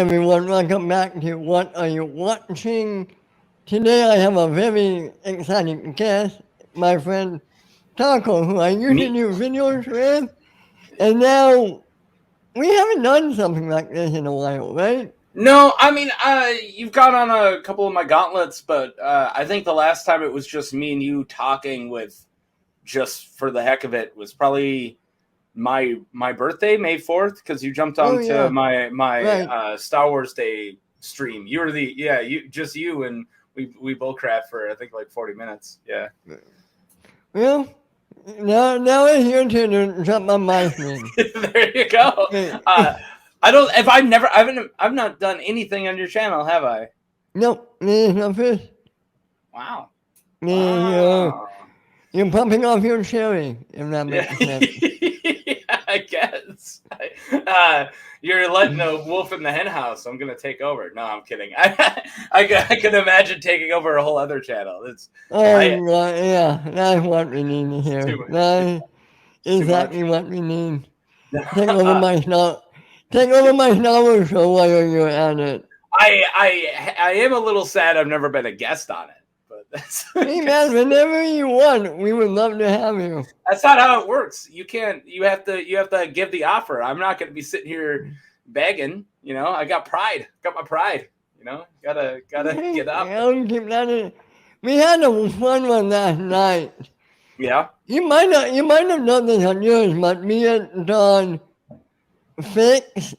everyone, welcome back to What Are You Watching? Today I have a very exciting guest, my friend Taco, who I used to Me? do videos with, and now we haven't done something like this in a while, right? No, I mean, you've gone on a couple of my gauntlets, but I think the last time it was just me and you talking with just for the heck of it was probably my birthday, May 4th, because you jumped Oh onto yeah, my right. Star Wars Day stream. You were you and we bull crap for I think like 40 minutes. Yeah. Well, now it's your turn to jump on my screen. There you go. Okay. I don't. If I've not done anything on your channel, have I? Nope, this is the first. Wow. You're, Wow. you're pumping off your cherry, if that Yeah, makes sense. I guess. You're letting a wolf in the hen house. I'm gonna take over. No, I'm kidding. I can imagine taking over a whole other channel. I Yeah, that's what we need to it's hear. That's too much. exactly what we need. Take over my snow. Take over my snow show while you're at it. I am a little sad I've never been a guest on it, but Hey man, whenever you want, we would love to have you. that's not how it works. You can't. You have to give the offer. I'm not going to be sitting here begging. I got pride. Got my pride. Gotta get up. I'll keep that in. We had a fun one last night. Yeah. You might have done this on yours, but me and Don fixed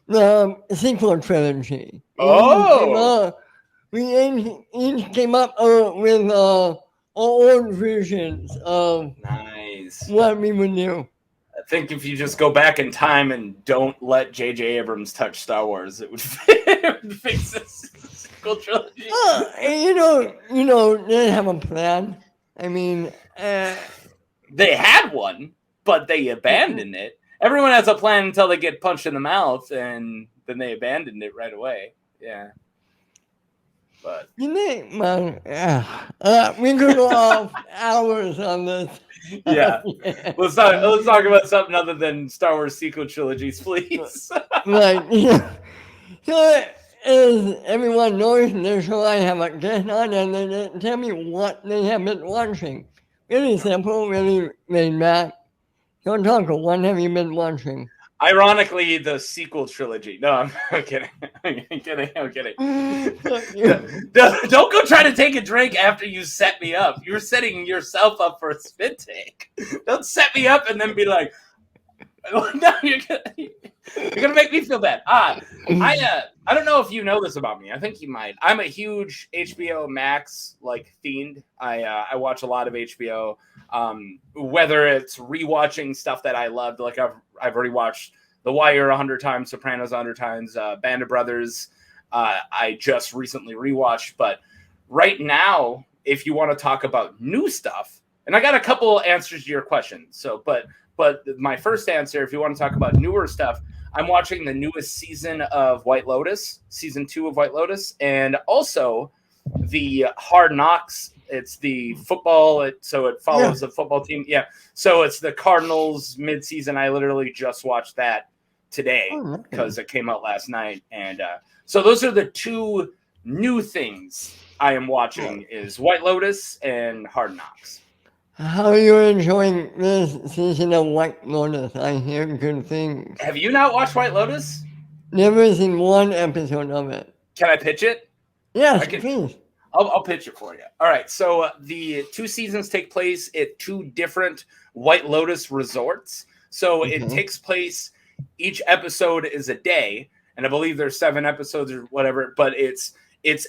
the sequel trilogy. Oh, We each came up with our own versions of nice. what we would do. I think if you just go back in time and don't let J.J. Abrams touch Star Wars, it would, it would fix this sequel trilogy. They have a plan. I mean, They had one, but they abandoned it. Everyone has a plan until they get punched in the mouth, and then they abandoned it right away. Yeah. But we could go off hours on this. yeah, let's talk about something other than Star Wars sequel trilogies, please. Right. Yeah. So, as everyone knows, this show I have a guest on, and they tell me what they have been watching. Really simple, really laid back. So, Taco, what have you been watching? Ironically, the sequel trilogy. No, I'm kidding. I'm kidding. Don't go try to take a drink after you set me up. You're setting yourself up for a spit take. Don't set me up and then be like, no, you're gonna make me feel bad. I don't know if you know this about me. I think you might. I'm a huge HBO Max fiend. I watch a lot of HBO. Whether it's rewatching stuff that I loved, like I've already watched The Wire 100 times, Sopranos 100 times, Band of Brothers. I just recently rewatched, but right now, if you want to talk about new stuff, and I got a couple answers to your question. But my first answer, if you want to talk about newer stuff, I'm watching the newest season of White Lotus, season 2 of White Lotus, and also the Hard Knocks. It's the football, so it follows the football team. Yeah, so it's the Cardinals midseason. I literally just watched that today because it came out last night, and so those are the two new things I am watching: is White Lotus and Hard Knocks. How are you enjoying this season of White Lotus? I hear good things. Have you not watched White Lotus? Never seen one episode of it. Can I pitch it? Yes, please. I'll pitch it for you. All right. So the 2 seasons take place at 2 different White Lotus resorts. So it takes place, each episode is a day, and I believe there's 7 episodes or whatever, but it's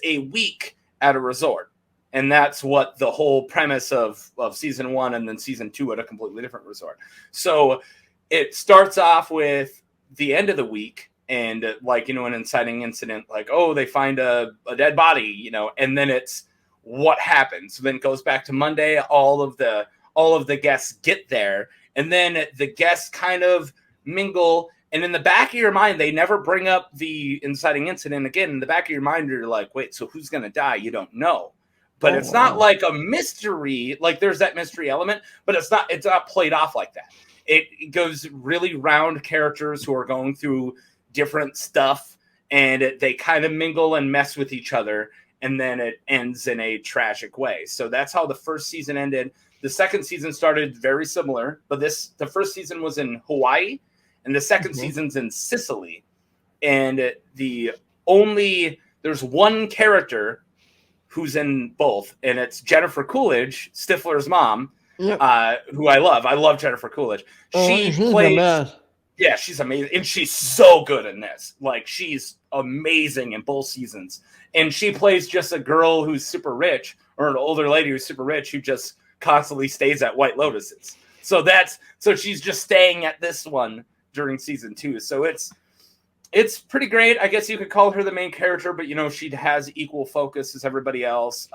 a week at a resort. And that's what the whole premise of season 1 and then season 2 at a completely different resort. So it starts off with the end of the week and an inciting incident, they find a dead body, and then it's what happens. So then it goes back to Monday. All of the guests get there, and then the guests kind of mingle. And in the back of your mind, they never bring up the inciting incident again. In the back of your mind, you're like, wait, so who's going to die? You don't know. But it's not like a mystery. Like there's that mystery element, but it's not played off like that. It goes really round characters who are going through different stuff, and they kind of mingle and mess with each other, and then it ends in a tragic way. So that's how the first season ended. The second season started very similar, but the first season was in Hawaii, and the second season's in Sicily. And there's one character who's in both, and it's Jennifer Coolidge, Stifler's mom, Yep. who I love. I love Jennifer Coolidge. She's the best. Yeah, she's amazing, and she's so good in this. Like, she's amazing in both seasons, and she plays just a girl who's super rich, or an older lady who's super rich, who just constantly stays at White Lotuses. So she's just staying at this one during season 2. So it's pretty great. I guess you could call her the main character, but she has equal focus as everybody else.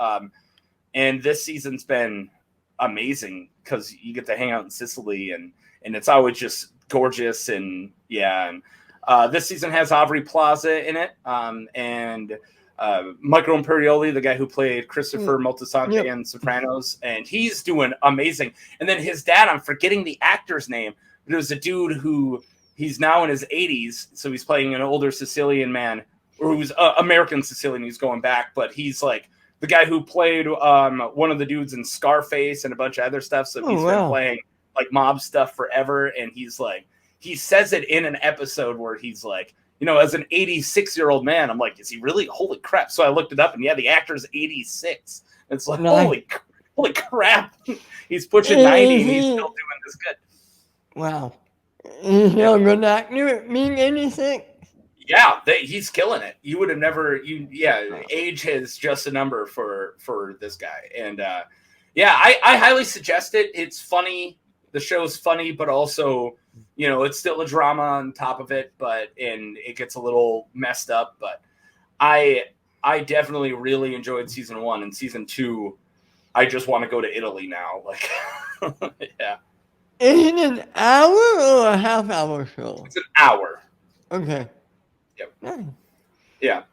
And this season's been amazing because you get to hang out in Sicily, and it's always just gorgeous. And this season has Aubrey Plaza in it, and Michael Imperioli, the guy who played Christopher Moltisanti in Sopranos, and he's doing amazing. And then his dad, I'm forgetting the actor's name, but it was a dude who he's now in his 80s, so he's playing an older Sicilian man, or who's American Sicilian. He's going back, but he's like the guy who played one of the dudes in Scarface and a bunch of other stuff. So he's been playing like mob stuff forever, and he's like, he says it in an episode where he's like, as an 86-year-old man, I'm like, is he really? Holy crap. So I looked it up, and the actor's 86. It's like, holy crap. He's pushing 90, and he's still doing this good. Wow. He's a good actor, being 86. Yeah, he's killing it. You would have never, age is just a number for this guy. And I highly suggest it. It's funny. The show's funny, but also, it's still a drama on top of it, and it gets a little messed up. But I definitely really enjoyed season 1, and season 2, I just want to go to Italy now. Like, yeah. Is it an hour or a half-hour show? It's an hour. Okay. Yep. Nice. Yeah.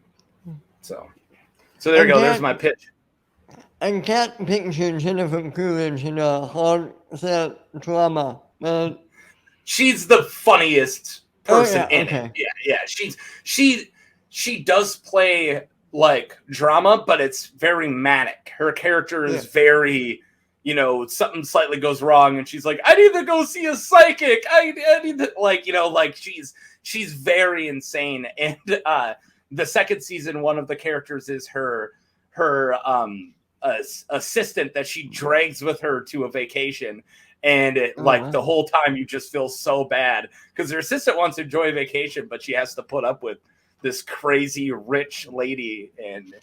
So there you go. There's my pitch. I can't picture Jennifer Coolidge in a hard-set drama, man. She's the funniest person in it. Yeah. She does play like drama, but it's very manic. Her character is very, something slightly goes wrong, and she's like, I need to go see a psychic. I need to, she's very insane. And the second season, one of the characters is her assistant that she drags with her to a vacation. And the whole time you just feel so bad because her assistant wants to enjoy a vacation, but she has to put up with this crazy rich lady. And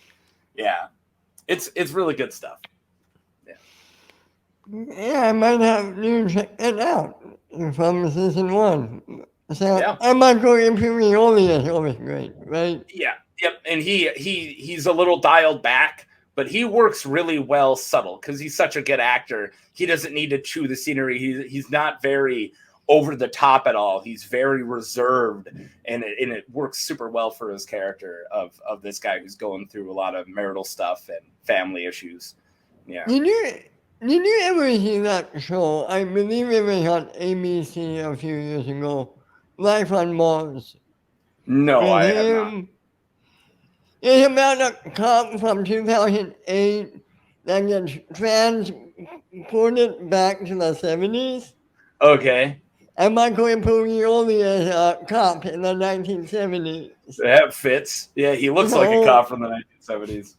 it's really good stuff. Yeah, I might have to check it out from season 1. So Michael Imperioli is always great, right? Yeah, yep. And he's a little dialed back, but he works really well subtle because he's such a good actor. He doesn't need to chew the scenery. He's not very over the top at all. He's very reserved, and it works super well for his character of this guy who's going through a lot of marital stuff and family issues. Yeah. Did you ever see that show? I believe it was on ABC a few years ago. Life on Mars. No, I have not. It's about a cop from 2008 that gets transported back to the 70s. Okay. And Michael Imperioli is a cop in the 1970s. That fits. Yeah, he looks like a cop from the 1970s.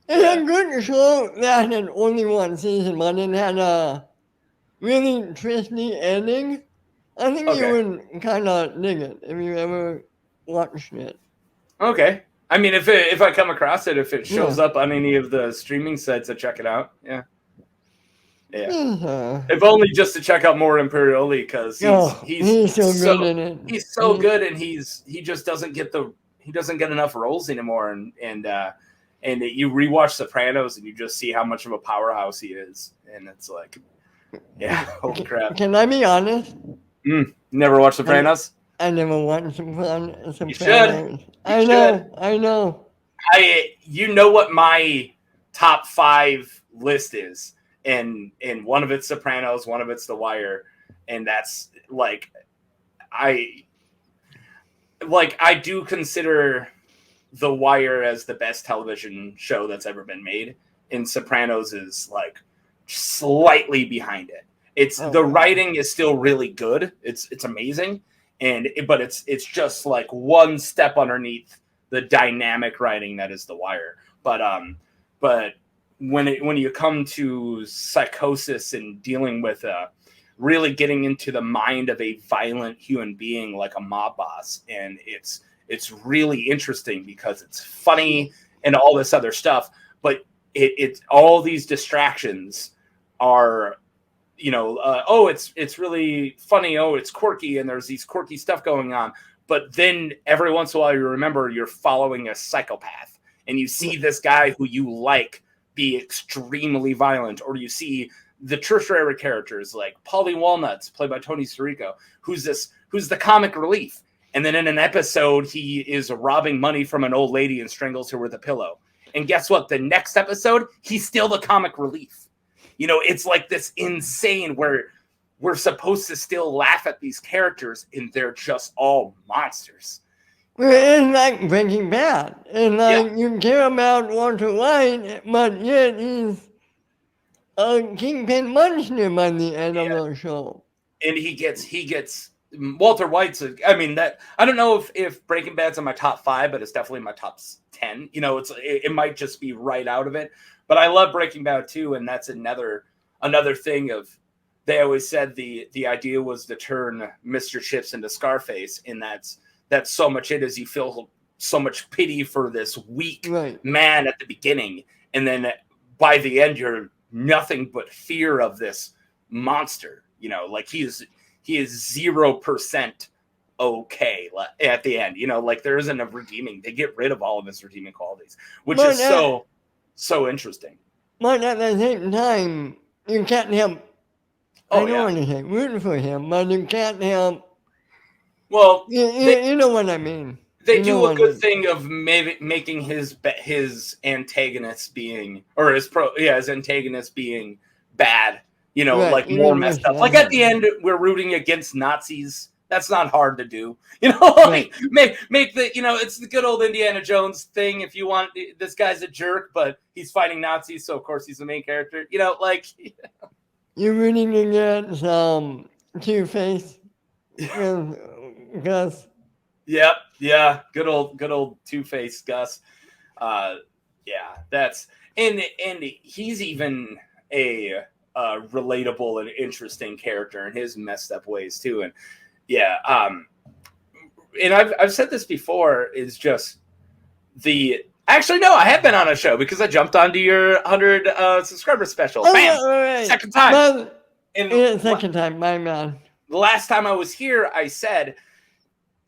It's a good show that had only one season, but it had a really twisty ending. I think you would kind of dig it if you ever watched it. Okay. I mean, if I come across it, if it shows up on any of the streaming sites, I check it out. Yeah. If only just to check out more Imperioli because he's so good in it. He's so good, and he just doesn't get enough roles anymore. And you rewatch Sopranos, and you just see how much of a powerhouse he is, and it's like, holy crap. Can I be honest? Never watched Sopranos? I never watched Sopranos. You should. I know. You know what my top 5 list is, and one of it's Sopranos, one of it's The Wire, and that's like like I do consider The Wire as the best television show that's ever been made, and Sopranos is like slightly behind it. It's Oh, the wow. writing is still really good. It's amazing, but it's just like one step underneath the dynamic writing that is The Wire. But when you come to psychosis and dealing with really getting into the mind of a violent human being like a mob boss, and it's really interesting because it's funny and all this other stuff, but it's all these distractions are, oh, it's really funny, oh, it's quirky, and there's these quirky stuff going on, but then every once in a while you remember you're following a psychopath and you see this guy who you like be extremely violent, or you see the tertiary characters like Paulie Walnuts, played by Tony Sirico, who's the comic relief. And then in an episode, he is robbing money from an old lady and strangles her with a pillow. And guess what? The next episode, he's still the comic relief. It's like this insane where we're supposed to still laugh at these characters and they're just all monsters. Well, it's like Breaking Bad. It's like you care about Walter White, but yet he's a kingpin monster by the end of the show. And he gets Walter White's. I don't know if Breaking Bad's in my top 5, but it's definitely in my top 10. It might just be right out of it. But I love Breaking Bad too, and that's another thing of, they always said the idea was to turn Mr. Chips into Scarface, and that's so much it is. You feel so much pity for this weak man at the beginning, and then by the end you're nothing but fear of this monster. Like he is 0% okay at the end. Like there isn't a redeeming. They get rid of all of his redeeming qualities, which is so interesting. But at the same time, you can't help. I don't want to say rooting for him, but you can't help. Well, you know what I mean. They do a good thing of making his antagonist being, or his antagonist being bad. Like more messed up. Like at the end, we're rooting against Nazis. That's not hard to do. Make the, it's the good old Indiana Jones thing. If you want, this guy's a jerk, but he's fighting Nazis, so of course he's the main character. You're rooting against Two-Face with Gus. Yep, yeah, good old Two-Face Gus. That's and he's even a relatable and interesting character in his messed up ways too. And and I've said this before, is just actually no, I have been on a show because I jumped onto your 100 subscriber special. Bam! Second time. Second time, my man. The last time I was here, I said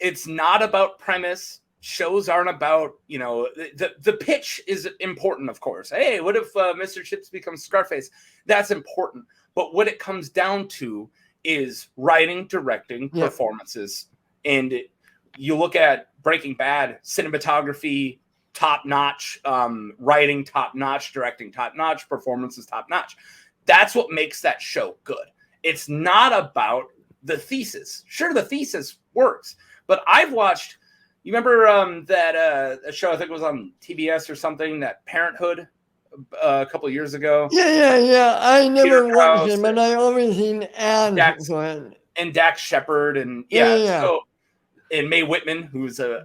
it's not about premise. Shows aren't about, the pitch is important, of course. Hey, what if Mr. Chips becomes Scarface? That's important. But what it comes down to is writing, directing, performances. And you look at Breaking Bad, cinematography, top-notch, writing, top-notch, directing, top-notch, performances, top-notch. That's what makes that show good. It's not about the thesis. Sure, the thesis works. But I've watched... You remember that show, I think it was on TBS or something, that Parenthood a couple of years ago? Yeah. I never watched it, but I always seen ads for it. And Dax Shepard and So, and Mae Whitman,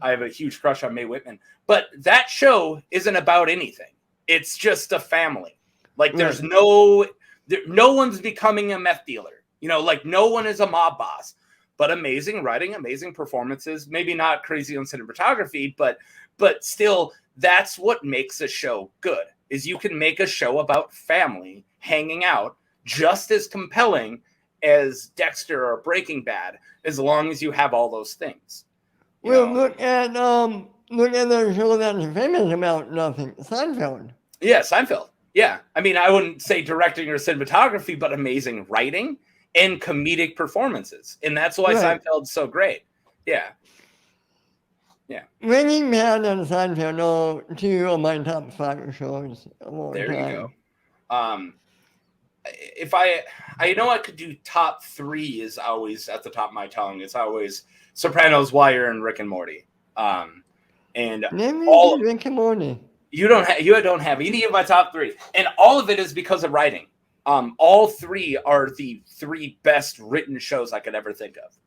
I have a huge crush on Mae Whitman. But that show isn't about anything. It's just a family. Like there's no one's becoming a meth dealer. Like no one is a mob boss. But amazing writing, amazing performances, maybe not crazy on cinematography, but still, that's what makes a show good, is you can make a show about family hanging out just as compelling as Dexter or Breaking Bad, as long as you have all those things. Look at the show that's famous about nothing, Seinfeld. Yeah, Seinfeld. Yeah. I wouldn't say directing or cinematography, but amazing writing and comedic performances. And that's why Seinfeld's so great. Yeah. Breaking Bad and Seinfeld are 2 of my top 5 shows of all time. There you go. If I could do top 3 is always at the top of my tongue. It's always Sopranos, Wire, and Rick and Morty. And Maybe all Rick and Morty. you don't have any of my top 3, and all of it is because of writing. All 3 are the 3 best written shows I could ever think of.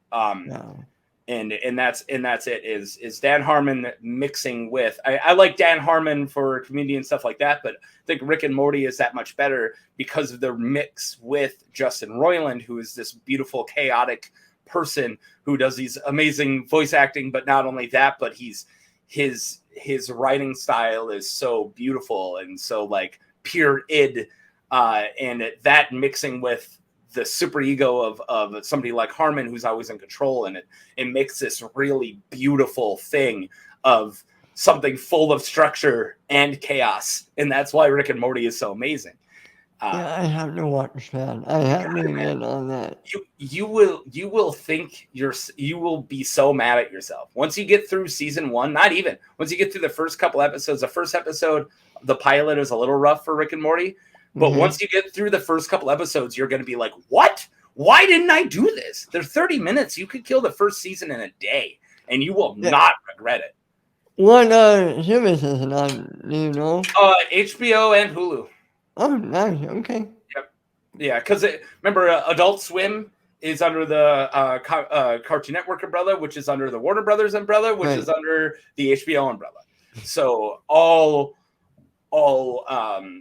No. And that's it. Is Dan Harmon mixing with? I like Dan Harmon for comedy and stuff like that, but I think Rick and Morty is that much better because of the mix with Justin Roiland, who is this beautiful, chaotic person who does these amazing voice acting. But not only that, but his writing style is so beautiful and so like pure id, and that mixing with the super ego of somebody like Harmon, who's always in control, and it makes this really beautiful thing of something full of structure and chaos. And that's why Rick and Morty is so amazing. Yeah, I have to watch that. I have to get on that. You will think you will be so mad at yourself once you get through season 1. Not even once you get through the first couple episodes. The first episode, the pilot, is a little rough for Rick and Morty. But once you get through the first couple episodes, you're going to be like, what? Why didn't I do this? They're 30 minutes. You could kill the first season in a day, and you will not regret it. What service is it on? Do you know? HBO and Hulu. Oh, nice. Okay. Yep. Yeah, because remember, Adult Swim is under the Cartoon Network umbrella, which is under the Warner Brothers umbrella, which is under the HBO umbrella. So all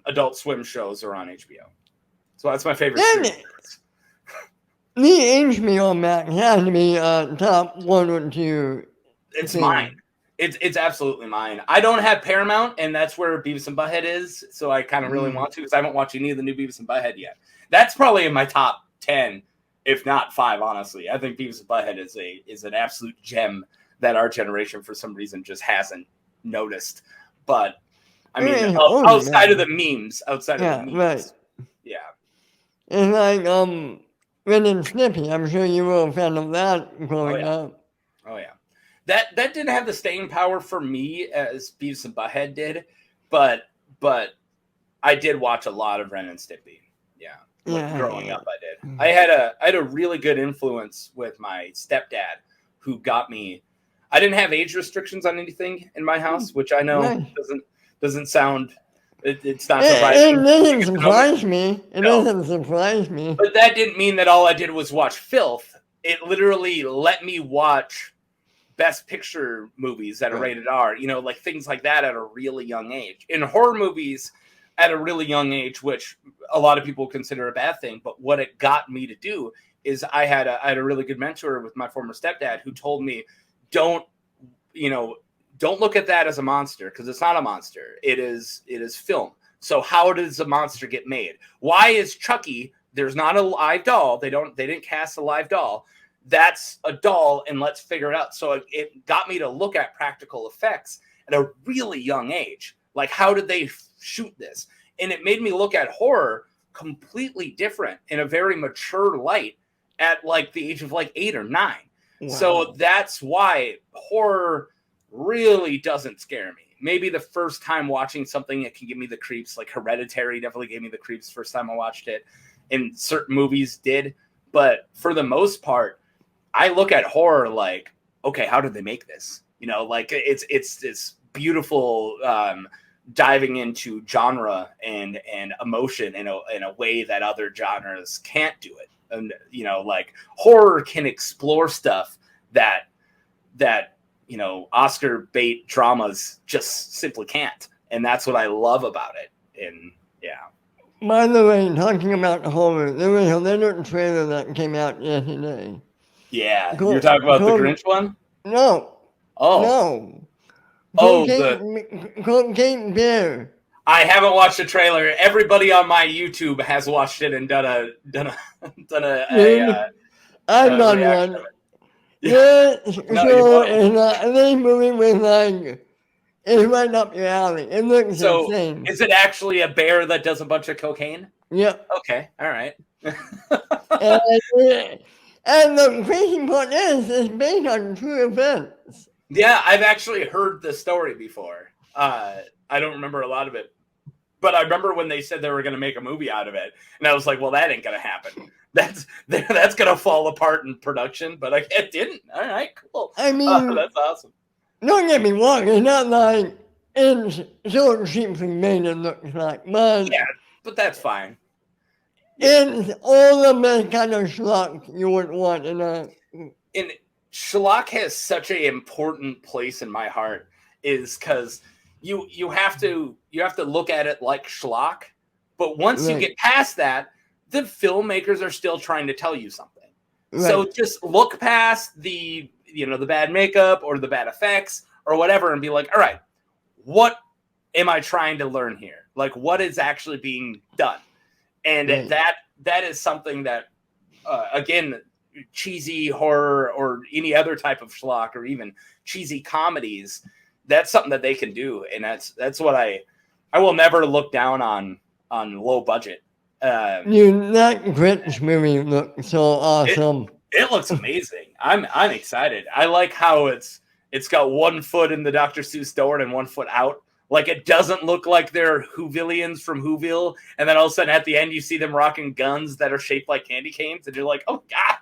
Adult Swim shows are on HBO. So that's my favorite series. The HBO Max has to be top 1 or 2. It's mine. It's absolutely mine. I don't have Paramount, and that's where Beavis and Butthead is. So I kind of really want to, because I haven't watched any of the new Beavis and Butthead yet. That's probably in my top 10, if not 5. Honestly, I think Beavis and Butthead is an absolute gem that our generation, for some reason, just hasn't noticed. But I mean, outside of the memes, right. Yeah. And like Ren and Snippy, I'm sure you were a fan of that growing up. Oh yeah. That didn't have the staying power for me as Beavis and Butthead did, but I did watch a lot of Ren and Stimpy. Yeah. Growing up, I did. I had a really good influence with my stepdad, who got me. I didn't have age restrictions on anything in my house, which I know doesn't sound. It's not surprising. It doesn't surprise me. It doesn't surprise me. But that didn't mean that all I did was watch filth. It literally let me watch Best Picture movies that are rated R, like things like that at a really young age. In horror movies at a really young age, which a lot of people consider a bad thing, but what it got me to do is I had a really good mentor with my former stepdad who told me, don't look at that as a monster, because it's not a monster. It is film. So how does a monster get made? Why is Chucky? There's not a live doll. They didn't cast a live doll. That's a doll, and let's figure it out. So it got me to look at practical effects at a really young age. Like, how did they shoot this? And it made me look at horror completely different in a very mature light at like the age of like 8 or 9. Wow. So that's why horror really doesn't scare me. Maybe the first time watching something, it can give me the creeps. Like Hereditary definitely gave me the creeps first time I watched it, and certain movies did. But for the most part, I look at horror like, okay, how did they make this? Like it's this beautiful diving into genre and emotion in a way that other genres can't do it. And like horror can explore stuff that Oscar bait dramas just simply can't, and that's what I love about it. And by the way, talking about horror, there was a little trailer that came out yesterday. Yeah, you're talking about the Grinch one? No. Oh. No. Cocaine Bear. I haven't watched the trailer. Everybody on my YouTube has watched it and done a I've done one. Yeah, this movie was like, it's right up your alley. It looks insane. Is it actually a bear that does a bunch of cocaine? Yep. Okay, all right. And the crazy part is, it's based on true events. Yeah, I've actually heard the story before. I don't remember a lot of it, But I remember when they said they were going to make a movie out of it, and I was like, well, that ain't going to happen. That's going to fall apart in production. But it didn't. All right, cool. I mean, that's awesome. Don't get me wrong, it's not like it's so cheaply made it looks like, but Yeah, but that's fine. it's all the best kind of schlock you would want in a. And schlock has such an important place in my heart, is because you have to look at it like schlock, but once you get past that, the filmmakers are still trying to tell you something. Right. So just look past the bad makeup or the bad effects or whatever, and be like, all right, what am I trying to learn here? Like, what is actually being done? And that is something that, again, cheesy horror or any other type of schlock or even cheesy comedies, that's something that they can do. And that's what I will never look down on low budget. That Grinch movie looks so awesome. It looks amazing. I'm excited. I like how it's got 1 foot in the Dr. Seuss door and 1 foot out. Like, it doesn't look like they're Whovillians from Whoville, and then all of a sudden at the end you see them rocking guns that are shaped like candy canes, and you're like, oh god,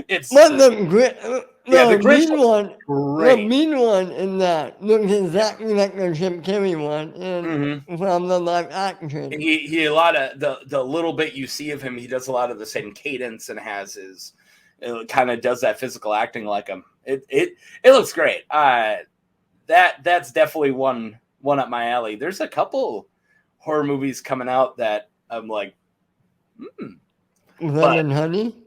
it's. But the mean one, the mean one in that looks exactly like the Jim Carrey one from the live action. He a lot of the little bit you see of him, he does a lot of the same cadence and has his. It kind of does that physical acting like him. It looks great. That's definitely one up my alley. There's a couple horror movies coming out that I'm like, Blood and Honey.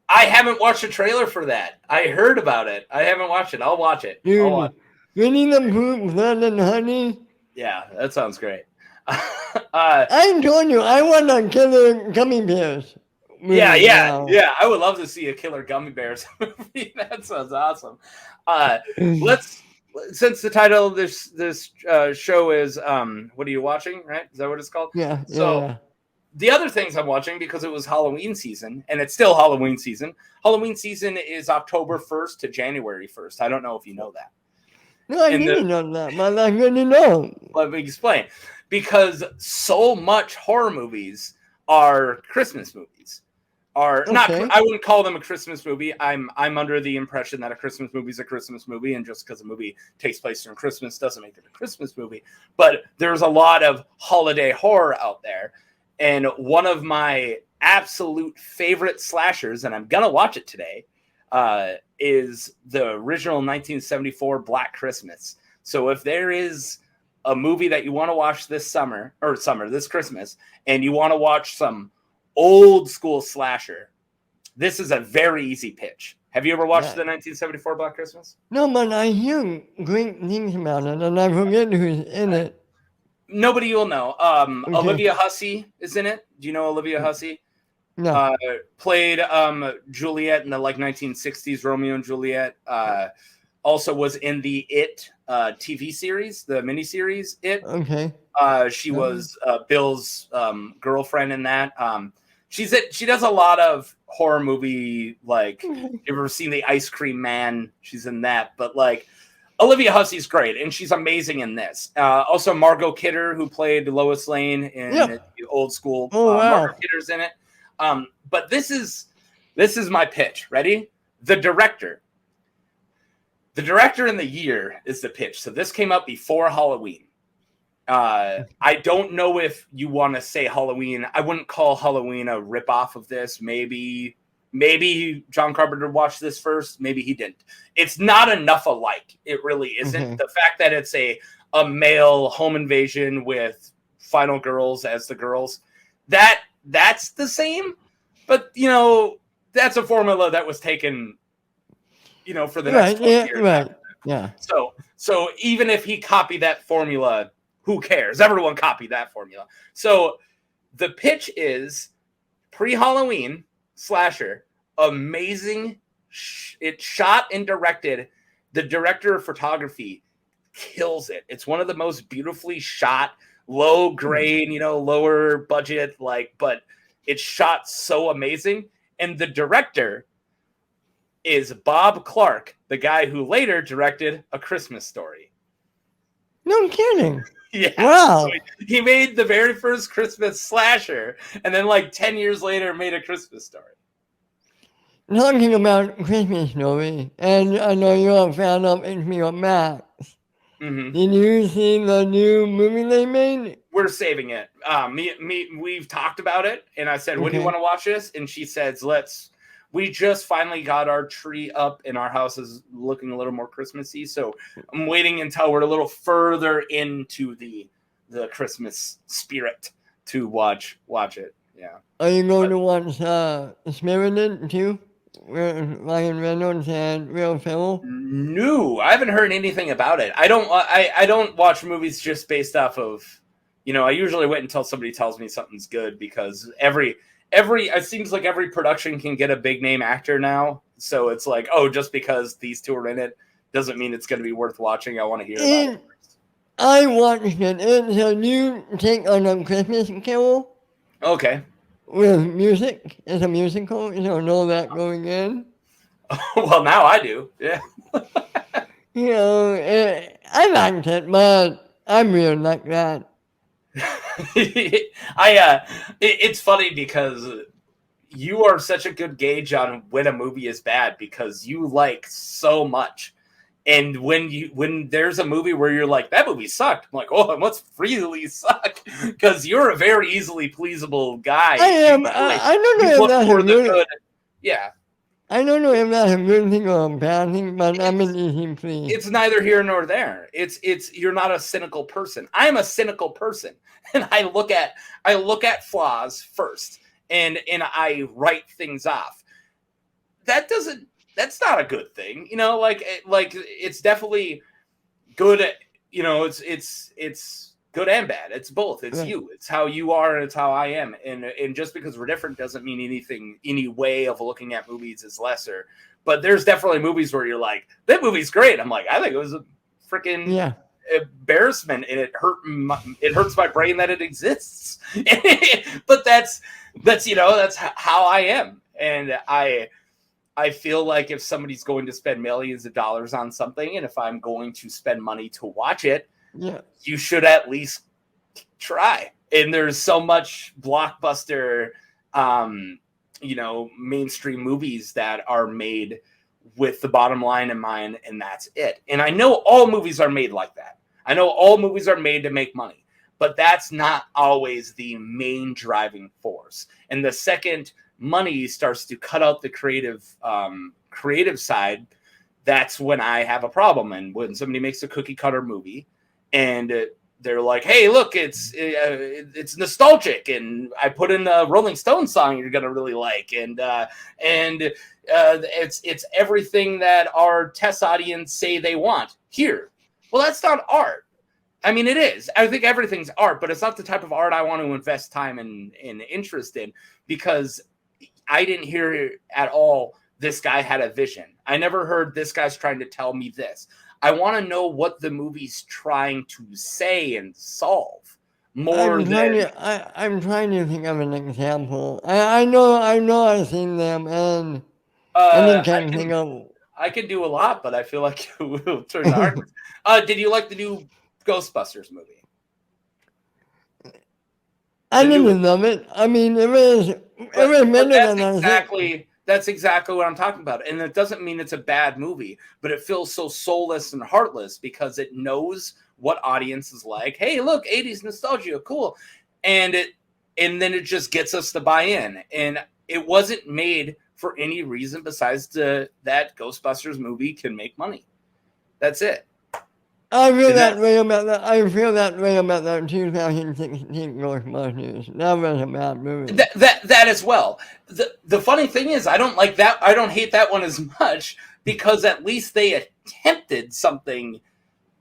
I haven't watched a trailer for that. I heard about it. I haven't watched it. I'll watch it. Winnie the Pooh, Blood and Honey. Yeah, that sounds great. I told you I want a killer gummy bears. Yeah. I would love to see a killer gummy bears movie. That sounds awesome. Since the title of this show is what are you watching? Right? Is that what it's called? Yeah. So the other things I'm watching, because it was Halloween season, and it's still Halloween season. Halloween season is October 1st to January 1st. I don't know if you know that. No, I didn't know that, but I'm going to know. Let me explain. Because so much horror movies are Christmas movies. Not. I wouldn't call them a Christmas movie. I'm under the impression that a Christmas movie is a Christmas movie, and just because a movie takes place during Christmas doesn't make it a Christmas movie. But there's a lot of holiday horror out there, and one of my absolute favorite slashers, and I'm gonna watch it today, is the original 1974 Black Christmas. So if there is a movie that you want to watch this Christmas, and you want to watch some old school slasher, this is a very easy pitch. Have you ever watched the 1974 Black Christmas? No, but I hear great things about it, and I forget who's in it. Nobody will know. Olivia Hussey is in it. Do you know Olivia Hussey? No. Played Juliet in the 1960s Romeo and Juliet. Also was in the It TV series, the miniseries It. Okay. She was Bill's girlfriend in that. She does a lot of horror movie, like, you ever seen The Ice Cream Man? She's in that. But like, Olivia Hussey's great, and she's amazing in this. Also Margot Kidder, who played Lois Lane in the old school. Margot Kidder's in it. But this is my pitch. Ready? The director in the year is the pitch. So this came up before Halloween. I don't know if you want to say Halloween. I wouldn't call Halloween a ripoff of this. Maybe John Carpenter watched this first. Maybe he didn't. It's not enough alike. It really isn't. Mm-hmm. The fact that it's a male home invasion with final girls as the girls, that's the same. But, that's a formula that was taken, for the next 20 years. Right. Yeah. So even if he copied that formula, who cares? Everyone copied that formula. So the pitch is pre-Halloween slasher, amazing. It's shot and directed. The director of photography kills it. It's one of the most beautifully shot, low grade, lower budget, but it's shot so amazing. And the director is Bob Clark, the guy who later directed A Christmas Story. No kidding. Yeah. Wow. So he made the very first Christmas slasher, and then like 10 years later made A Christmas Story. Talking about Christmas Story, and I know you're a fan of HBO Max. Mm-hmm. Did you see the new movie they made? We're saving it. We've talked about it, and I said, "When do you Okay. want to watch this?" And she says, "Let's." We just finally got our tree up, and our house is looking a little more Christmassy. So I'm waiting until we're a little further into the Christmas spirit to watch it. Yeah. Are you going to watch Spirited too? With Ryan Reynolds and Will Ferrell? No, I haven't heard anything about it. I don't watch movies just based off of, I usually wait until somebody tells me something's good, because it seems like every production can get a big name actor now. So it's like, oh, just because these two are in it doesn't mean it's going to be worth watching. I want to hear about it first. I watched it. It's a new take on A Christmas Carol Okay. with music. It's a musical. You don't know that going in. Well, now I do. Yeah. I liked it, but I'm weird like that. It's funny because you are such a good gauge on when a movie is bad, because you like so much. And when there's a movie where you're like, that movie sucked, I'm like, oh, it must really suck, because you're a very easily pleasable guy. I am. I don't know if that's a good. Yeah. I don't know if that's a good thing or a bad thing, but I'm an easy please. It's neither here nor there. It's you're not a cynical person. I'm a cynical person, and I look at flaws first, and I write things off. That's not a good thing, like it's definitely good. It's good and bad. It's both. It's Right. you. It's how you are, and it's how I am. And just because we're different doesn't mean any way of looking at movies is lesser. But there's definitely movies where you're like, that movie's great. I'm like, I think it was a freaking embarrassment, and it hurts my brain that it exists. But that's how I am. And I feel like if somebody's going to spend millions of dollars on something, and if I'm going to spend money to watch it, you should at least try. And there's so much blockbuster, mainstream movies that are made with the bottom line in mind, and that's it. And I know all movies are made like that. I know all movies are made to make money, but that's not always the main driving force. And the second money starts to cut out the creative side, that's when I have a problem. And when somebody makes a cookie cutter movie, and they're like, hey, look, it's nostalgic, and I put in a Rolling Stones song you're gonna really like, and it's everything that our test audience say they want here. Well, that's not art. I mean, it is. I think everything's art, but it's not the type of art I want to invest time and interest in, because I didn't hear at all this guy had a vision. I never heard this guy's trying to tell me this. I want to know what the movie's trying to say and solve more I'm trying to think of an example. I know I've seen them, and I can't think of. I can do a lot, but I feel like it will turn hard. Did you like the new Ghostbusters movie? I didn't love it. I mean, it was better than That's exactly what I'm talking about. And it doesn't mean it's a bad movie, but it feels so soulless and heartless because it knows what audiences like. Hey, look, 80s nostalgia, cool. And then it just gets us to buy in. And it wasn't made for any reason besides that Ghostbusters movie can make money. That's it. I feel that way about that. I feel that way about that 2016 Ghostbusters. That was a bad movie. That as well. The funny thing is, I don't like that. I don't hate that one as much, because at least they attempted something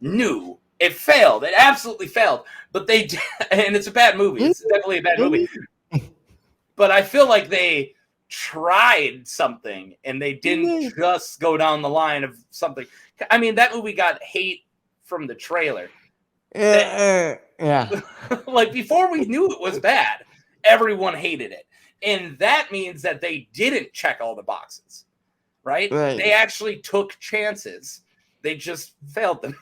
new. It failed. It absolutely failed. But they did, and it's a bad movie. It's definitely a bad movie. But I feel like they tried something, and they didn't just go down the line of something. I mean, that movie got hate from the trailer. Yeah. Like, before we knew it was bad, everyone hated it. And that means that they didn't check all the boxes, right? They actually took chances. They just failed them.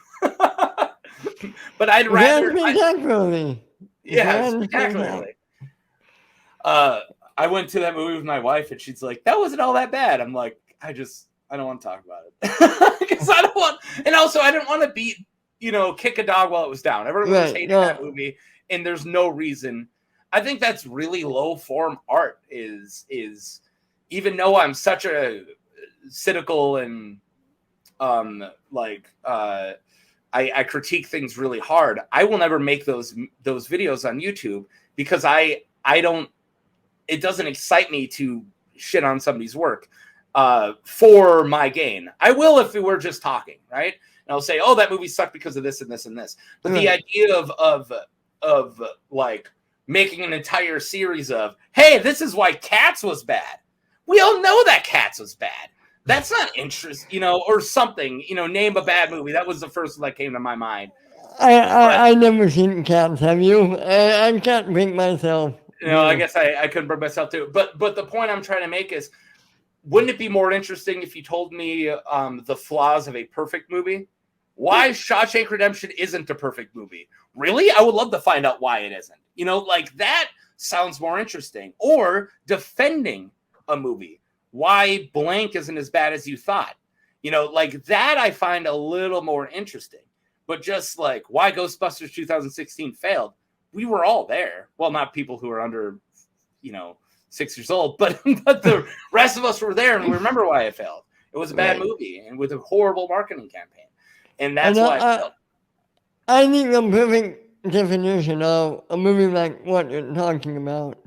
But I'd rather, Spectacularly. yeah, Grand spectacularly. I went to that movie with my wife, and she's like, "That wasn't all that bad." I'm like, I don't want to talk about it because I don't want, and also I didn't want to kick a dog while it was down. Everyone was hating that movie, and there's no reason. I think that's really low form art. Is even though I'm such a cynical and I critique things really hard, I will never make those videos on YouTube because I don't. It doesn't excite me to shit on somebody's work for my gain. I will if we were just talking, right? And I'll say, "Oh, that movie sucked because of this and this and this." But the idea of like making an entire series of, "Hey, this is why Cats was bad." We all know that Cats was bad. That's not interesting, or something. Name a bad movie. That was the first one that came to my mind. I never seen Cats. Have you? I can't bring myself. I guess I couldn't bring myself to it. But the point I'm trying to make is, wouldn't it be more interesting if you told me the flaws of a perfect movie? Why Shawshank Redemption isn't a perfect movie? Really? I would love to find out why it isn't. Like that sounds more interesting. Or defending a movie. Why blank isn't as bad as you thought. Like that I find a little more interesting. But just like why Ghostbusters 2016 failed. We were all there. Well, not people who are under, 6 years old, but the rest of us were there and we remember why it failed. It was a bad movie and with a horrible marketing campaign. And that's why it failed. I think the perfect definition of a movie like what you're talking about,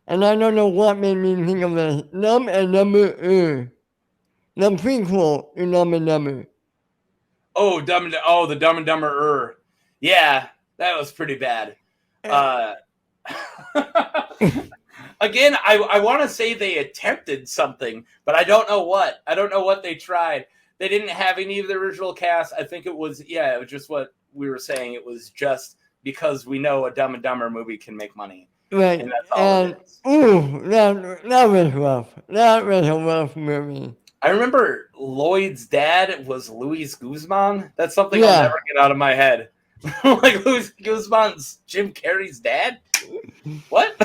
and I don't know what made me think of this, Dumb and Dumber. The prequel to Dumb and Dumber. Oh, the Dumb and Dumber. Yeah, that was pretty bad. Again, I want to say they attempted something, but I don't know what. I don't know what they tried. They didn't have any of the original cast. I think it was just what we were saying. It was just because we know a Dumb and Dumber movie can make money. Right. And that's all it is. That was rough. That was a rough movie. I remember Lloyd's dad was Luis Guzman. That's something I'll never get out of my head. Like Luis Guzman's Jim Carrey's dad? What?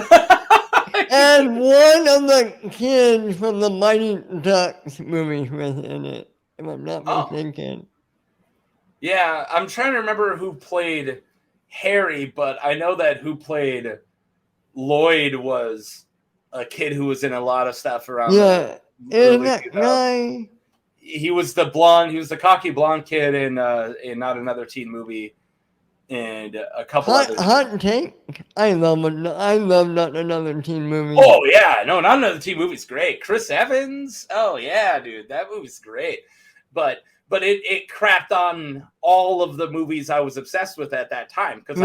And one of the kids from the Mighty Ducks movies was in it, if I'm not mistaken. Yeah, I'm trying to remember who played Harry, but I know that who played Lloyd was a kid who was in a lot of stuff around. Yeah, and that guy. He was the blonde. He was the cocky blonde kid in Not Another Teen Movie, and a couple Hot Take. I love Not Another Teen Movie. Oh yeah, no, Not Another Teen Movie's great. Chris Evans. Oh yeah, dude, that movie's great. But it crapped on all of the movies I was obsessed with at that time because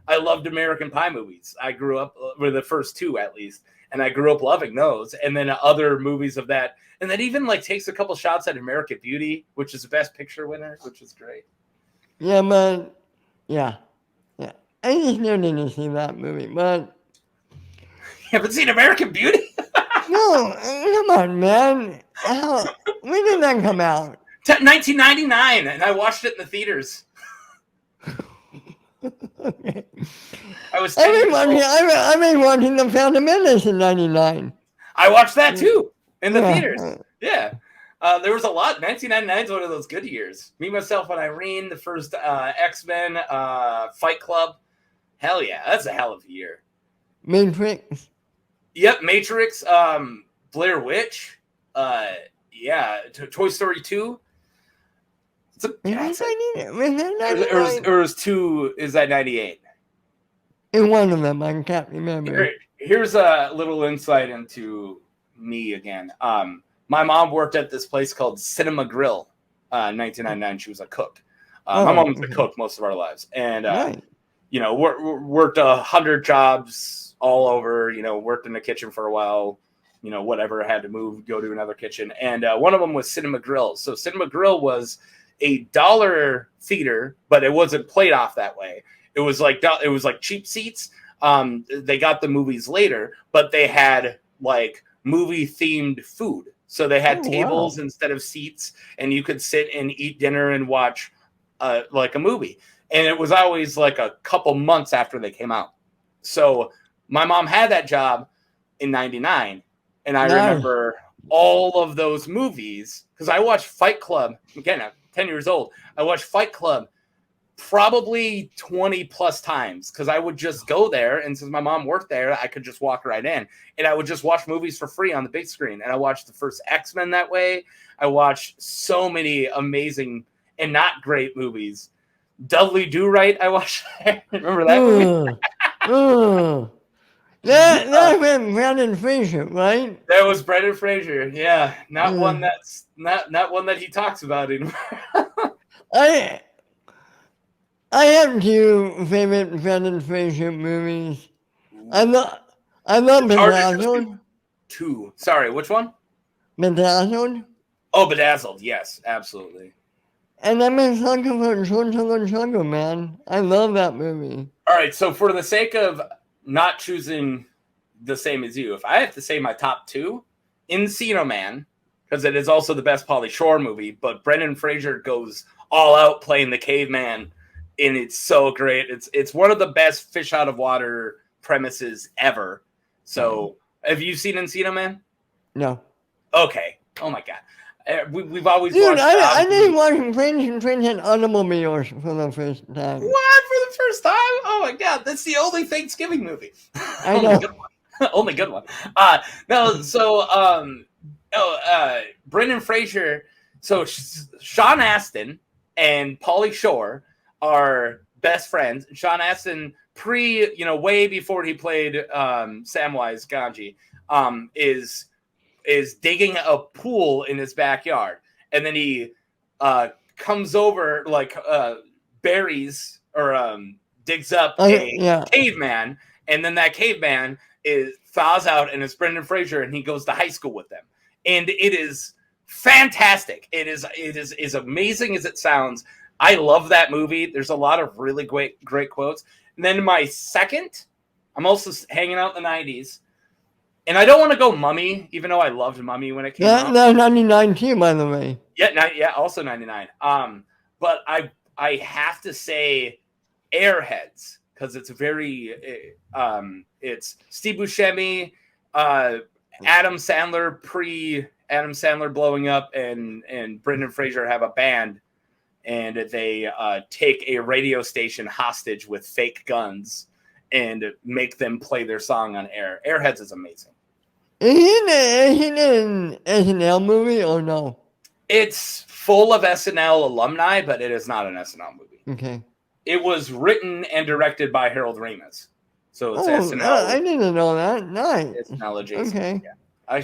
I loved American Pie movies. I grew up with the first two at least, and I grew up loving those. And then other movies of that, and that even like takes a couple shots at American Beauty, which is the Best Picture winner, which is great. Yeah, man. Yeah. I just needed to see that movie, but you haven't seen American Beauty? No, come on, man. When did that come out? 1999, and I watched it in the theaters. Okay. I've been watching The Phantom Menace in '99. I watched that too in the theaters. Yeah. There was a lot. 1999 is one of those good years. Me, Myself, and Irene, the first X-Men, Fight Club. Hell yeah, that's a hell of a year. Matrix. Yep, Matrix. Blair Witch. Toy Story 2. Or is 2, is that 98? In one of them, I can't remember. Here's a little insight into me again. My mom worked at this place called Cinema Grill. 1999, she was a cook. My mom was a cook most of our lives, and worked 100 jobs all over. Worked in the kitchen for a while. Whatever, had to move, go to another kitchen, and one of them was Cinema Grill. So Cinema Grill was a dollar theater, but it wasn't played off that way. It was like cheap seats. They got the movies later, but they had like movie themed food. So they had tables instead of seats, and you could sit and eat dinner and watch like a movie, and it was always like a couple months after they came out. So my mom had that job in '99, and I remember all of those movies because I watched Fight Club. Again, I'm 10 years old. I watched Fight Club probably 20 plus times because I would just go there, and since my mom worked there, I could just walk right in, and I would just watch movies for free on the big screen. And I watched the first X-Men that way. I watched so many amazing and not great movies. Dudley Do Right, I watched. Remember that movie? That was Brendan Fraser, right? That was Brendan Fraser. Yeah, not one that's not one that he talks about anymore. I have two favorite Brendan Fraser movies. I love Bedazzled. Two. Sorry, which one? Bedazzled. Oh, Bedazzled. Yes, absolutely. And I'm a sucker for Sugar Man. I love that movie. All right, so for the sake of not choosing the same as you, if I have to say my top two, Encino Man, because it is also the best Pauly Shore movie, but Brendan Fraser goes all out playing the caveman, and it's so great. It's one of the best fish out of water premises ever. So, have you seen Encino Man? No. Okay. Oh my god. We've always Dude, watched. I didn't watch Planes and Automobiles for the first time. What, for the first time? Oh my god, that's the only Thanksgiving movie. I know. Only good one. No, so Brendan Fraser. So Sean Astin and Pauly Shore are best friends. Sean Astin, way before he played Samwise Gamgee, is digging a pool in his backyard, and then he comes over buries or digs up a caveman, and then that caveman thaws out and it's Brendan Fraser, and he goes to high school with them, and it is fantastic. It is amazing as it sounds. I love that movie. There's a lot of really great quotes. And then my second, I'm also hanging out in the 90s. And I don't want to go Mummy, even though I loved Mummy when it came out. No, 99 too, by the way. Yeah, also 99. But I have to say Airheads, because it's very it's Steve Buscemi, Adam Sandler pre-Adam Sandler blowing up, and Brendan Fraser have a band, and they take a radio station hostage with fake guns and make them play their song on air. Airheads is amazing. Is it an SNL movie or no? It's full of SNL alumni, but it is not an SNL movie. Okay. It was written and directed by Harold Ramis. So it's SNL. I didn't know that. Nice. SNL adjacent. Okay. Yeah.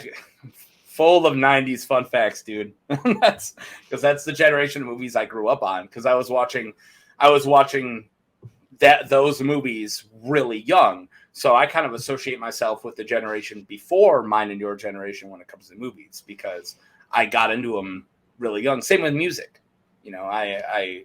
Full of 90s fun facts, dude. That's the generation of movies I grew up on, because I was watching those movies really young. So I kind of associate myself with the generation before mine and your generation when it comes to movies, because I got into them really young. Same with music. You know, I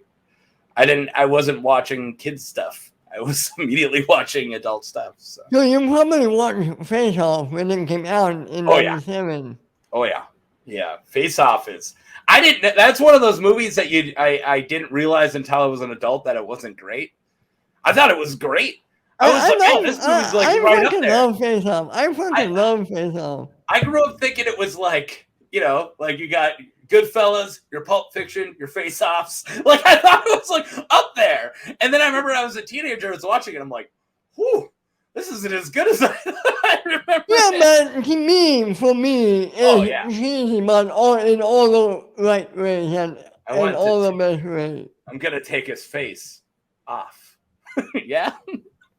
wasn't watching kids stuff. I was immediately watching adult stuff. So you probably watched Face Off when it came out in 97. Oh yeah. Yeah. Face Off is, that's one of those movies that I didn't realize until I was an adult that it wasn't great. I thought it was great. I was this movie's right up there. Love Face Off. I fucking love Face Off. I grew up thinking it was like you got Goodfellas, your Pulp Fiction, your Face Offs. Like, I thought it was like up there. And then I remember I was a teenager, I was watching it, I'm like, whew, this isn't as good as I remember. Yeah, but for me, it's cheesy, but in all the right ways and all the best ways. I'm gonna take his face off. Yeah.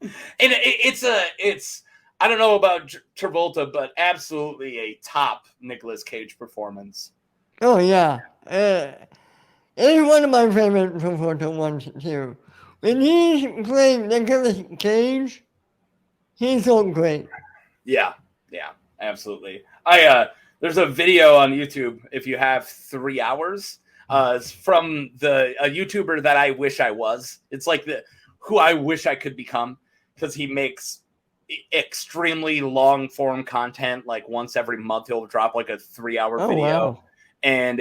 And it's I don't know about Travolta, but absolutely a top Nicolas Cage performance. Oh yeah, it's one of my favorite Travolta ones too. When he's playing Nicolas Cage, he's so great. Yeah, absolutely. There's a video on YouTube, if you have 3 hours, it's from a YouTuber that I wish I was. It's like who I wish I could become, because he makes extremely long form content. Like once every month, he'll drop like a 3-hour video. Wow. and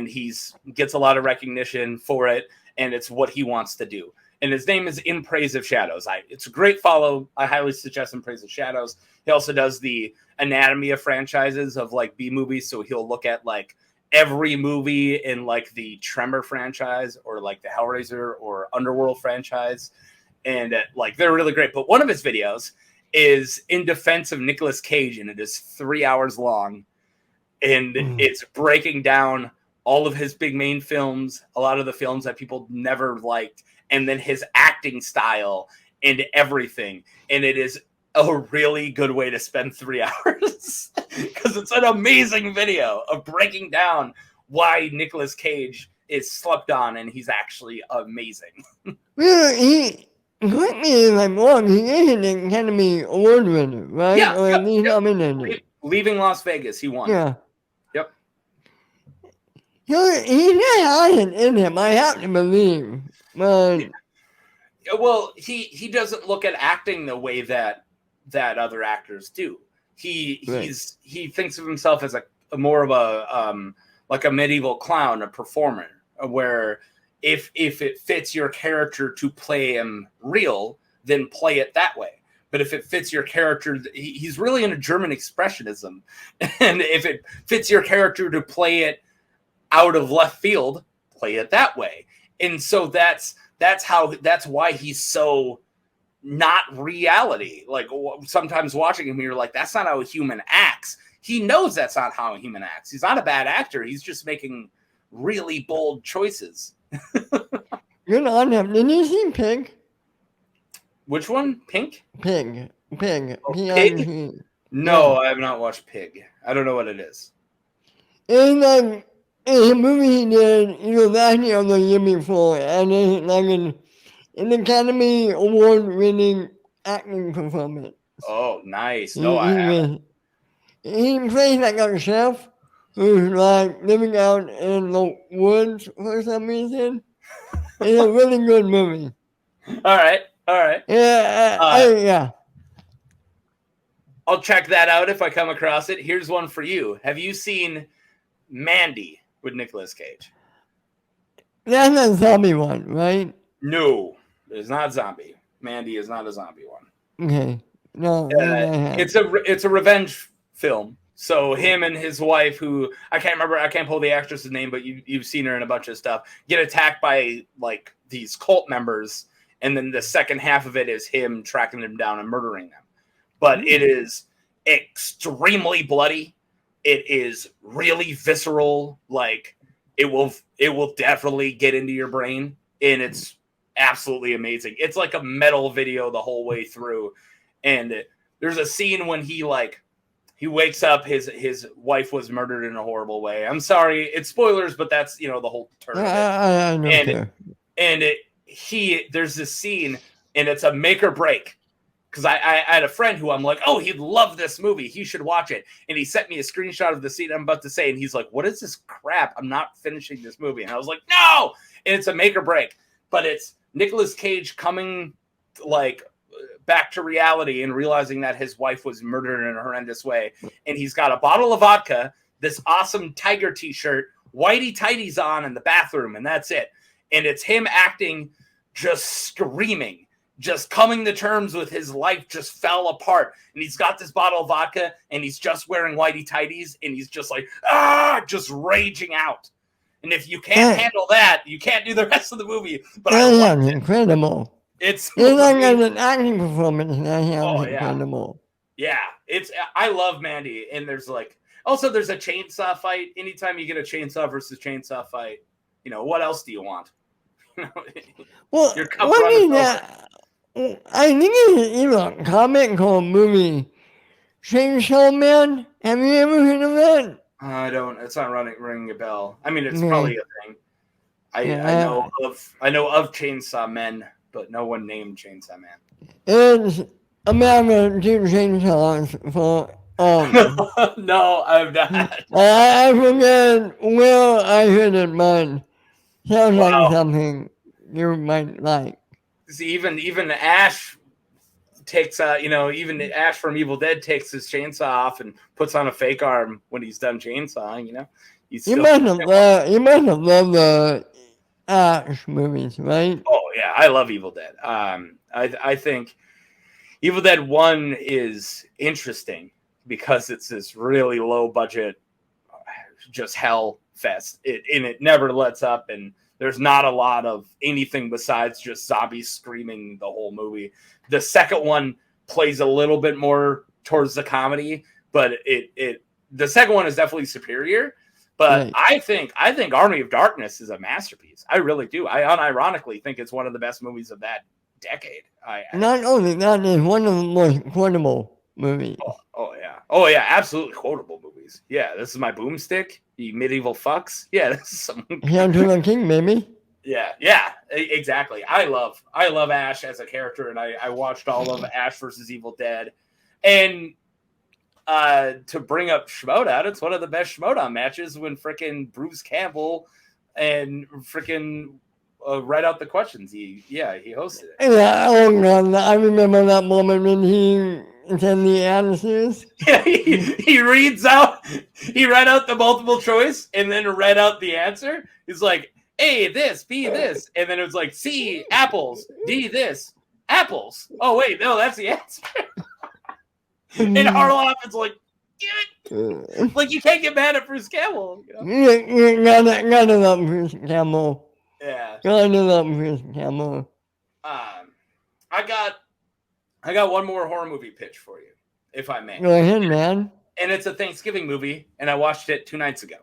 he's gets a lot of recognition for it, and it's what he wants to do. And his name is In Praise of Shadows. It's a great follow. I highly suggest In Praise of Shadows. He also does the anatomy of franchises of like B movies. So he'll look at like every movie in like the Tremor franchise or like the Hellraiser or Underworld franchise. And like they're really great. But one of his videos is in defense of Nicolas Cage, and it is 3 hours long. And it's breaking down all of his big main films, a lot of the films that people never liked, and then his acting style and everything. And it is a really good way to spend 3 hours because it's an amazing video of breaking down why Nicolas Cage is slept on and he's actually amazing. Well, correct me if I'm wrong, he is an Academy Award winner, right? Yeah, or at least nominated. Leaving Las Vegas, he won. Yeah. Yep. So he's not hiding in him, I have to believe. But well, he doesn't look at acting the way that other actors do. He thinks of himself as a more of a like a medieval clown, a performer, where if it fits your character to play him real, then play it that way. But if it fits your character, he's really into German expressionism, and if it fits your character to play it out of left field, play it that way. And so that's why he's so not reality. Like sometimes watching him, you're like, that's not how a human acts. He knows that's not how a human acts. He's not a bad actor. He's just making really bold choices. good on him. Did you see Pig? Which one? Pink? Pig. Oh, Pig? No, I have not watched Pig. I don't know what it is. It's a movie he did, last year or the year before, and it's like an Academy Award-winning acting performance. Oh, nice. No, I haven't. He plays like a chef who's like living out in the woods for some reason. It's a really good movie. All right. Yeah. I'll check that out if I come across it. Here's one for you. Have you seen Mandy with Nicolas Cage? That's a zombie one, right? No, it's not zombie. Mandy is not a zombie one. Okay. No. It's a revenge film. So him and his wife, who I can't pull the actress's name, but you've seen her in a bunch of stuff, get attacked by like these cult members. And then the second half of it is him tracking them down and murdering them. But it is extremely bloody. It is really visceral. Like it will definitely get into your brain, and it's absolutely amazing. It's like a metal video the whole way through. And there's a scene when he wakes up, his wife was murdered in a horrible way. I'm sorry, it's spoilers, but that's the whole turn of it. There's this scene, and it's a make or break. Because I had a friend who I'm like, oh, he'd love this movie. He should watch it. And he sent me a screenshot of the scene I'm about to say. And he's like, what is this crap? I'm not finishing this movie. And I was like, no! And it's a make or break. But it's Nicolas Cage coming like back to reality and realizing that his wife was murdered in a horrendous way. And he's got a bottle of vodka, this awesome Tiger t-shirt, whitey tighties on in the bathroom. And that's it. And it's him acting, just screaming, just coming to terms with his life just fell apart. And he's got this bottle of vodka and he's just wearing whitey tighties and he's just like, just raging out. And if you can't handle that, you can't do the rest of the movie. But that's incredible. It's like an acting performance. Incredible. Yeah. I love Mandy. And there's also there's a chainsaw fight. Anytime you get a chainsaw versus chainsaw fight, what else do you want? Well, what is that? I think it's either a comic or a movie. Chainsaw Man? Have you ever heard of that? I don't. It's not ringing a bell. I mean, it's probably a thing. I know of Chainsaw Men, but no one named Chainsaw Man. It's a man with two chainsaws for no, I'm not. I forget where I heard it, but sounds like something you might like. See, even Ash takes even Ash from Evil Dead takes his chainsaw off and puts on a fake arm when he's done chainsawing. He's You still. must have loved the Ash movies, right? Oh yeah, I love Evil Dead. I think Evil Dead 1 is interesting because it's this really low budget, just hell fest. It never lets up, and there's not a lot of anything besides just zombies screaming the whole movie. The second one plays a little bit more towards the comedy, but the second one is definitely superior. But Right. I think Army of Darkness is a masterpiece. I really do. I unironically think it's one of the best movies of that decade. Not only that, it's one of the most quotable movies. Oh yeah, absolutely quotable movies. Yeah, this is my boomstick. You medieval fucks. Yeah, this is some. Hail to the king, baby. Yeah, exactly. I love Ash as a character, and I watched all of Ash versus Evil Dead, and to bring up Schmoedown, it's one of the best Schmoedown matches when frickin' Bruce Campbell and frickin' read out the questions. He hosted it. Yeah, oh god, I remember that moment when he said the answers. Yeah, he read out the multiple choice and then read out the answer. He's like, A, this, B, this. And then it was like, C, apples, D, this, apples. Oh, wait, no, that's the answer. And Harloff is like, like, you can't get mad at Bruce Campbell. You know? You gotta love Bruce Campbell. Yeah. Gotta love Bruce Campbell. I got one more horror movie pitch for you, if I may. Go ahead, man. And it's a Thanksgiving movie, and I watched it 2 nights ago.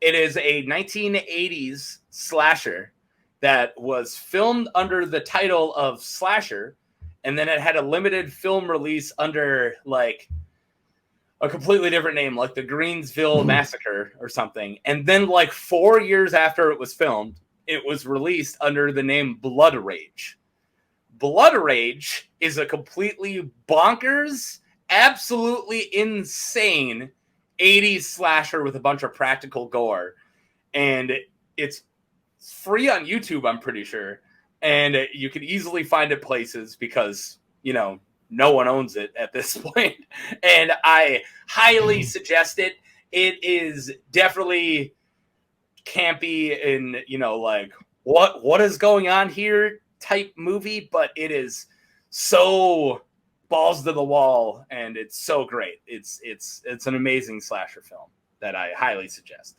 It is a 1980s slasher that was filmed under the title of Slasher, and then it had a limited film release under like a completely different name, like the Greensville Massacre or something. And then like 4 years after it was filmed, it was released under the name Blood Rage. Blood Rage is a completely bonkers, absolutely insane 80s slasher with a bunch of practical gore. And it's free on YouTube, I'm pretty sure. And you can easily find it places because, you know, no one owns it at this point. And I highly suggest it. It is definitely campy and, you know, like, what is going on here type movie, but it is so balls to the wall and it's so great. It's an amazing slasher film that I highly suggest.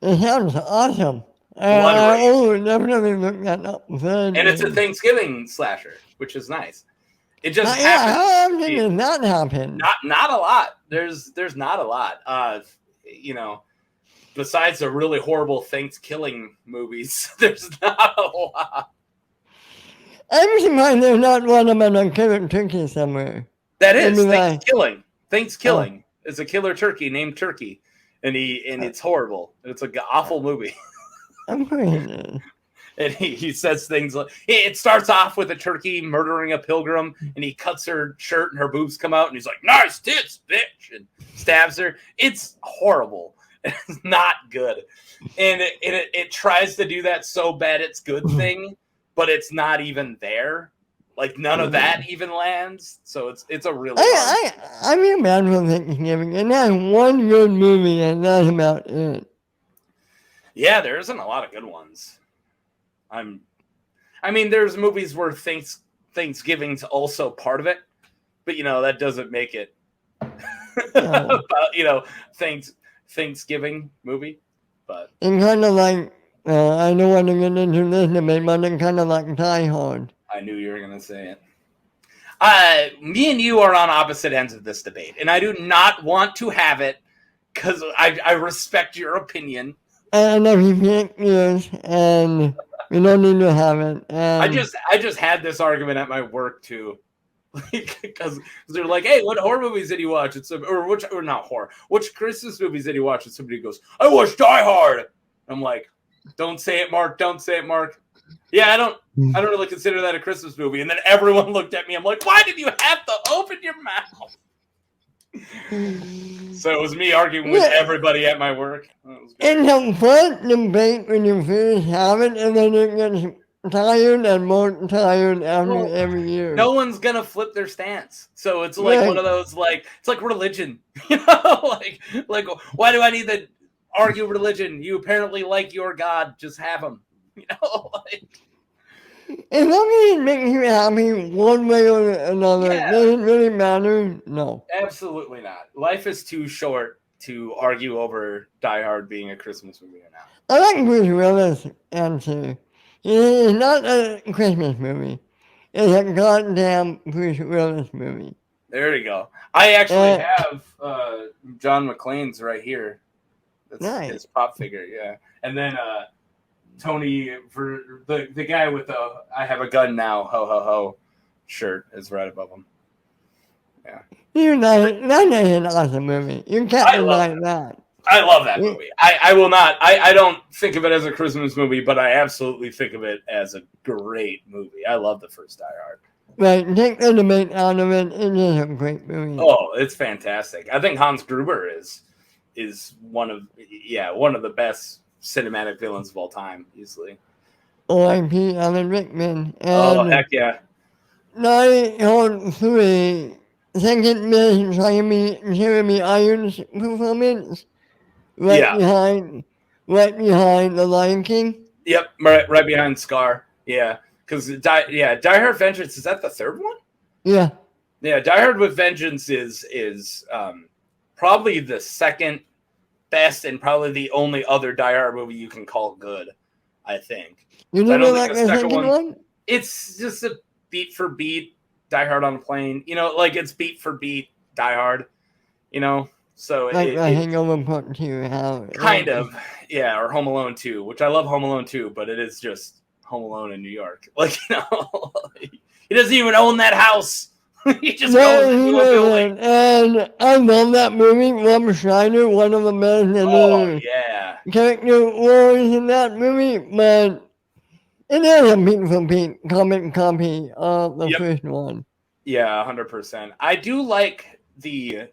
It sounds awesome. Definitely look that up. And it's a Thanksgiving slasher, which is nice. It just how often does that happen? Not a lot. There's not a lot. You know, besides the really horrible Thanksgiving movies, there's not a lot. I'm surprised there's not one about a killer turkey somewhere. That is Thanksgiving. Thanksgiving is a killer turkey named Turkey, and it's horrible. It's an awful movie. I'm crazy. And he says things like, it starts off with a turkey murdering a pilgrim, and he cuts her shirt and her boobs come out, and he's like, nice tits, bitch, and stabs her. It's horrible. It's not good. And it tries to do that so bad it's good thing, but it's not even there. Like, none of that even lands. So it's a really I mean, bad for Thanksgiving, and that's one good movie, and that's about it. Yeah, there isn't a lot of good ones. I mean, there's movies where Thanksgiving's also part of it, but you know that doesn't make it. You know, Thanksgiving movie, but it's kind of like I don't want to get into this debate, but it's kind of like Die Hard. I knew you were gonna say it. Me and you are on opposite ends of this debate, and I do not want to have it because I respect your opinion. And if you can't use, and we don't need to have it. And I just had this argument at my work too, because they're like, "Hey, what horror movies did you watch?" Or not horror. Which Christmas movies did you watch? And somebody goes, "I watched Die Hard." I'm like, "Don't say it, Mark. Don't say it, Mark." Yeah, I don't really consider that a Christmas movie. And then everyone looked at me. I'm like, "Why did you have to open your mouth?" So it was me arguing with everybody at my work. It's a fun debate when you first have it, and then it gets tired and more tired after Well, every year. no one's gonna flip their stance. So it's like one Right. of those, like, it's like religion, you know, like why do I need to argue religion? You apparently like your God, just have him, you know. Like, As long as it makes you happy one way or another, Yeah. does it really matter? No. absolutely not. Life is too short to argue over Die Hard being a Christmas movie or not. I like Bruce Willis' answer. It's not a Christmas movie. It's a goddamn Bruce Willis movie. There you go. I actually have John McClane's right here. That's Nice. his pop figure, yeah. And then Tony, for the guy with the "I have a gun now, ho ho ho" shirt is right above him. That is an awesome movie. You can't I love deny that. I love that movie. I will not. I don't think of it as a Christmas movie, but I absolutely think of it as a great movie. I love the first Die Hard. Right, take the debate out of it. It is a great movie. Oh, it's fantastic. I think Hans Gruber is one of the best cinematic villains of all time, easily. R.I.P. Alan Rickman. Oh And heck yeah! 903, second best Jeremy Irons performance. Right behind The Lion King. Yep, right behind Scar. Yeah, because Die Hard Vengeance, is that the third one? Yeah. Yeah, Die Hard with Vengeance is probably the second best and probably the only other Die Hard movie you can call good, I think. You didn't like the second one? It's just a beat for beat Die Hard on a plane. You know, like it's beat for beat Die Hard, you know? So like the Hangover Part 2. Kind of, yeah, or Home Alone 2, which I love Home Alone 2, but it is just Home Alone in New York. Like, you know, he doesn't even own that house. He just goes into a building. And I love that movie. Rob Schneider, one of the best character roles in that movie, but it is a beat for beat comic copy of the first one. Yeah, 100%. I do like the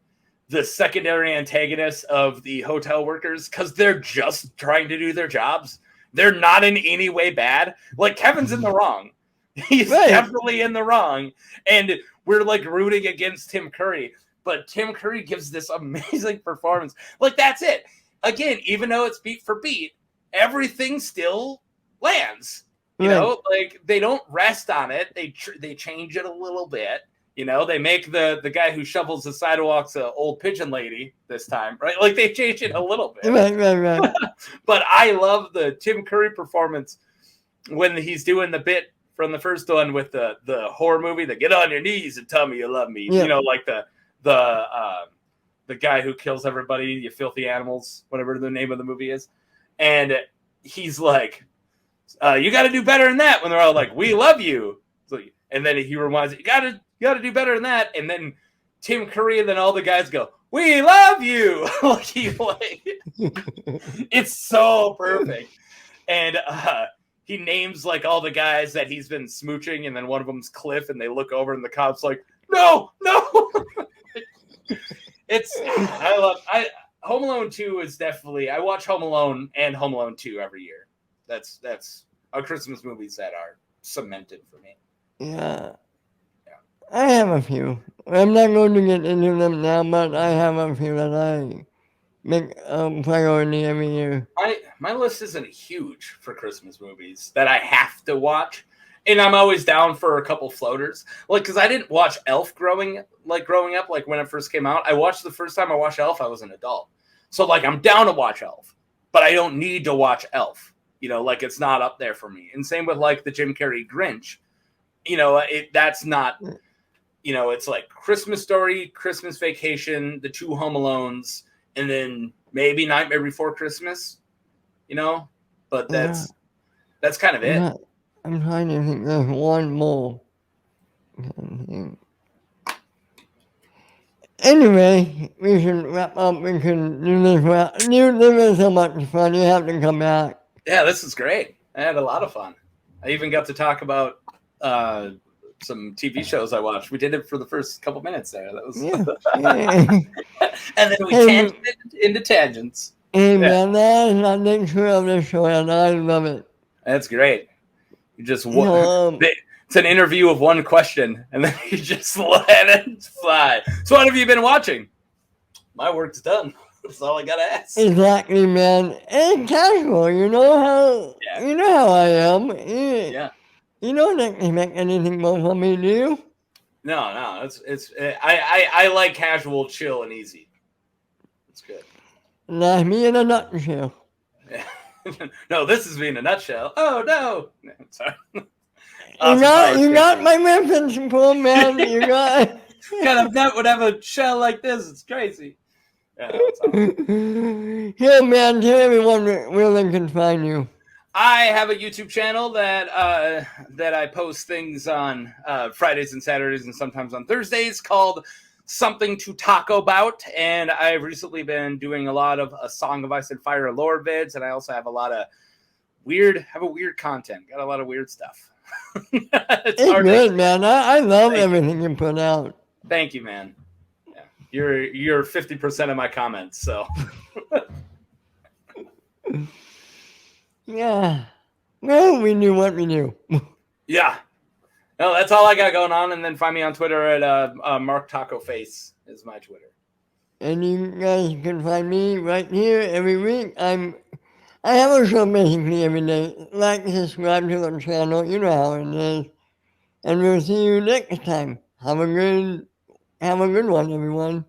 secondary antagonists of the hotel workers because they're just trying to do their jobs. They're not in any way bad. Like, Kevin's in the wrong. He's definitely in the wrong. And we're like rooting against Tim Curry. But Tim Curry gives this amazing performance. Like, that's it. Again, even though it's beat for beat, everything still lands. You know, like, they don't rest on it. They change it a little bit. You know, they make the guy who shovels the sidewalks an old pigeon lady this time, right? Like, they change it a little bit. Right. But I love the Tim Curry performance when he's doing the bit from the first one with the horror movie, the "Get on your knees and tell me you love me." Yeah. You know, like the guy who kills everybody, you filthy animals, whatever the name of the movie is. And he's like, you got to do better than that. When they're all like, "We love you." So, and then he reminds you got to do better than that. And then Tim Curry and then all the guys go, "We love you." It's so perfect. And he names like all the guys that he's been smooching, and then one of them's Cliff, and they look over and the cop's like, no. Home Alone 2 is definitely, I watch Home Alone and Home Alone 2 every year. That's our Christmas movies that are cemented for me. Yeah. I have a few. I'm not going to get into them now, but I have a few that I make a priority every year. My list isn't huge for Christmas movies that I have to watch, and I'm always down for a couple floaters. Like, because I didn't watch Elf growing up, like when it first came out. The first time I watched Elf, I was an adult. So, like, I'm down to watch Elf, but I don't need to watch Elf. You know, like, it's not up there for me. And same with, like, the Jim Carrey Grinch. You know, that's not... You know, it's like Christmas Story, Christmas Vacation, the 2 Home Alones, and then maybe Nightmare Before Christmas, you know? But that's kind of it. I'm trying to think there's one more. Anyway, we should wrap up. We can do this well. This is so much fun. You have to come back. Yeah, this is great. I had a lot of fun. I even got to talk about some TV shows I watched. We did it for the first couple minutes there. That was, and then we tangented into tangents. Hey man, that is not the true of the show, and I love it. That's great. You just No, it's an interview of one question, and then you just let it fly. So, what have you been watching? My work's done. That's all I gotta ask. exactly, man. And casual, you know how Yeah. you know how I am. Yeah. You don't expect anything more from me, do you? No. I like casual, chill, and easy. It's good. That's me in a nutshell. Yeah. No, this is me in a nutshell. Oh no. Sorry. You got my reference, poor man. You got. Kind of nut would have a shell like this. It's crazy. Yeah, that's awesome. Here, man, tell everyone where they can find you. I have a YouTube channel that I post things on Fridays and Saturdays and sometimes on Thursdays called Something to Talk About. And I've recently been doing a lot of A Song of Ice and Fire lore vids, and I also have a lot of weird content. Got a lot of weird stuff. It's good, man. I love everything you put out. Thank you, man. Yeah. You're 50% of my comments, so. Yeah. Well, we knew what we knew. Yeah. No, that's all I got going on. And then find me on Twitter at Mark Taco Face is my Twitter. And you guys can find me right here every week. I have a show basically every day. Like, subscribe to the channel. You know how it is. And we'll see you next time. Have a good one, everyone.